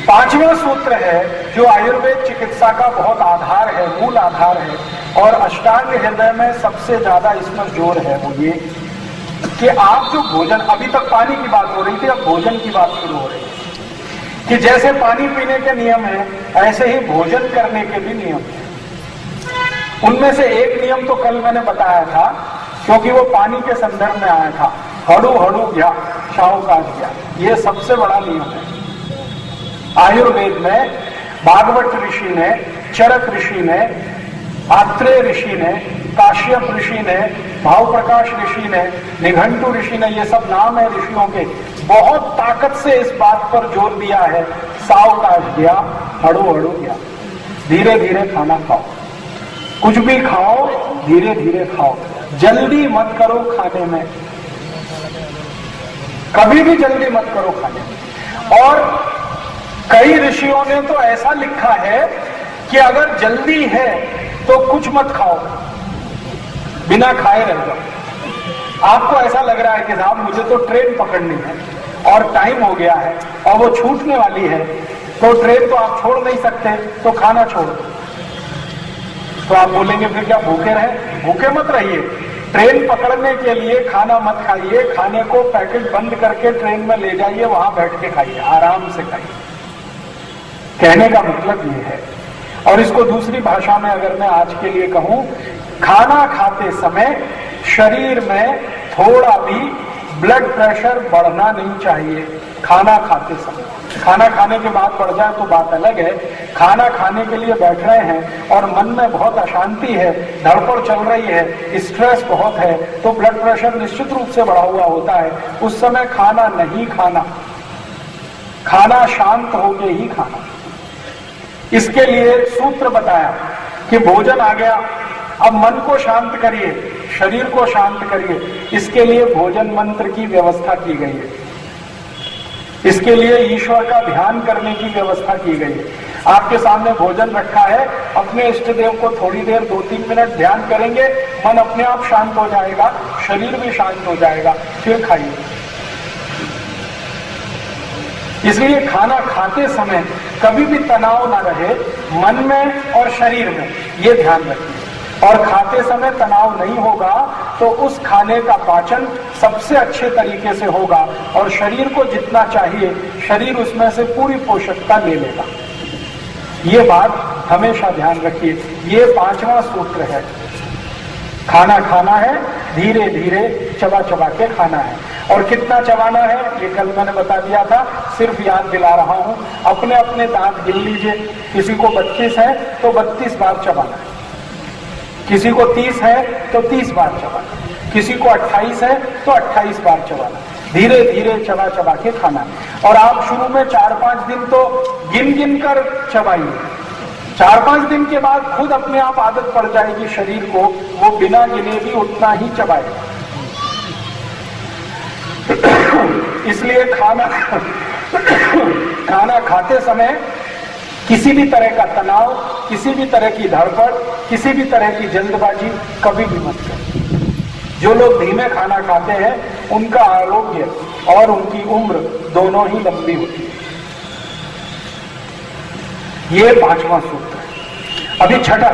पांचवा सूत्र है जो आयुर्वेद चिकित्सा का बहुत आधार है, मूल आधार है, और अष्टांग हृदय में सबसे ज्यादा इसमें जोर है, वो ये कि आप जो भोजन, अभी तक पानी की बात हो रही थी, अब भोजन की बात शुरू हो रही है कि जैसे पानी पीने के नियम है ऐसे ही भोजन करने के भी नियम है। उनमें से एक नियम तो कल मैंने बताया था, क्योंकि वो पानी के संदर्भ में आया था, हड़ू हड़ू गया शाहूकाश गया, ये सबसे बड़ा नियम है। आयुर्वेद में भागवत ऋषि ने, चरक ऋषि ने, आत्रेय ऋषि ने, काश्यप ऋषि ने, भाव प्रकाश ऋषि ने, निघंटु ऋषि ने, ये सब नाम है ऋषियों के, बहुत ताकत से इस बात पर जोर दिया है, सावकाश गया, हड़ू हड़ू गया, धीरे धीरे खाना खाओ, कुछ भी खाओ धीरे धीरे खाओ, जल्दी मत करो खाने में, कभी भी जल्दी मत करो खाने में। और कई ऋषियों ने तो ऐसा लिखा है कि अगर जल्दी है तो कुछ मत खाओ, बिना खाए रह जाओ। आपको ऐसा लग रहा है कि साहब मुझे तो ट्रेन पकड़नी है और टाइम हो गया है और वो छूटने वाली है, तो ट्रेन तो आप छोड़ नहीं सकते, तो खाना छोड़ो। तो आप बोलेंगे फिर क्या भूखे रहे? भूखे मत रहिए, ट्रेन पकड़ने के लिए खाना मत खाइए, खाने को पैकेट बंद करके ट्रेन में ले जाइए, वहां बैठ के खाइए, आराम से खाइए। कहने का मतलब ये है। और इसको दूसरी भाषा में अगर मैं आज के लिए कहूं, खाना खाते समय शरीर में थोड़ा भी ब्लड प्रेशर बढ़ना नहीं चाहिए। खाना खाते समय, खाना खाने के बाद बढ़ जाए तो बात अलग है। खाना खाने के लिए बैठ रहे हैं और मन में बहुत अशांति है, धड़पड़ चल रही है, स्ट्रेस बहुत है, तो ब्लड प्रेशर निश्चित रूप से बढ़ा हुआ होता है। उस समय खाना नहीं खाना, खाना शांत होके ही खाना। इसके लिए सूत्र बताया कि भोजन आ गया, अब मन को शांत करिए, शरीर को शांत करिए। इसके लिए भोजन मंत्र की व्यवस्था की गई है, इसके लिए ईश्वर का ध्यान करने की व्यवस्था की गई है। आपके सामने भोजन रखा है, अपने इष्ट देव को थोड़ी देर 2-3 मिनट ध्यान करेंगे, मन अपने आप शांत हो जाएगा, शरीर भी शांत हो जाएगा, फिर खाइए। इसलिए खाना खाते समय कभी भी तनाव ना रहे मन में और शरीर में, ये ध्यान रखिए। और खाते समय तनाव नहीं होगा तो उस खाने का पाचन सबसे अच्छे तरीके से होगा और शरीर को जितना चाहिए शरीर उसमें से पूरी पोषकता ले लेगा। ये बात हमेशा ध्यान रखिए। ये 5वां सूत्र है। खाना खाना है, धीरे धीरे चबा चबा के खाना है। और कितना चबाना है ये कल मैंने बता दिया था, सिर्फ याद दिला रहा हूं। अपने अपने दांत गिन लीजिए। किसी को 32 है तो 32 बार चबाना है, किसी को 30 है तो 30 बार चबाना, किसी को 28 है तो 28 बार चबाना। धीरे धीरे चबा चबा के खाना। और आप शुरू में 4-5 दिन तो गिन गिन कर चबाइए। 4-5 दिन के बाद खुद अपने आप आदत पड़ जाएगी शरीर को, वो बिना गिने भी उतना ही चबाएगा। इसलिए खाना खाते समय किसी भी तरह का तनाव, किसी भी तरह की धड़पड़, किसी भी तरह की जल्दबाजी कभी भी मत करें। जो लोग धीमे खाना खाते हैं उनका आरोग्य और उनकी उम्र दोनों ही लंबी होती है। ये 5वां सूत्र है। अभी 6ठा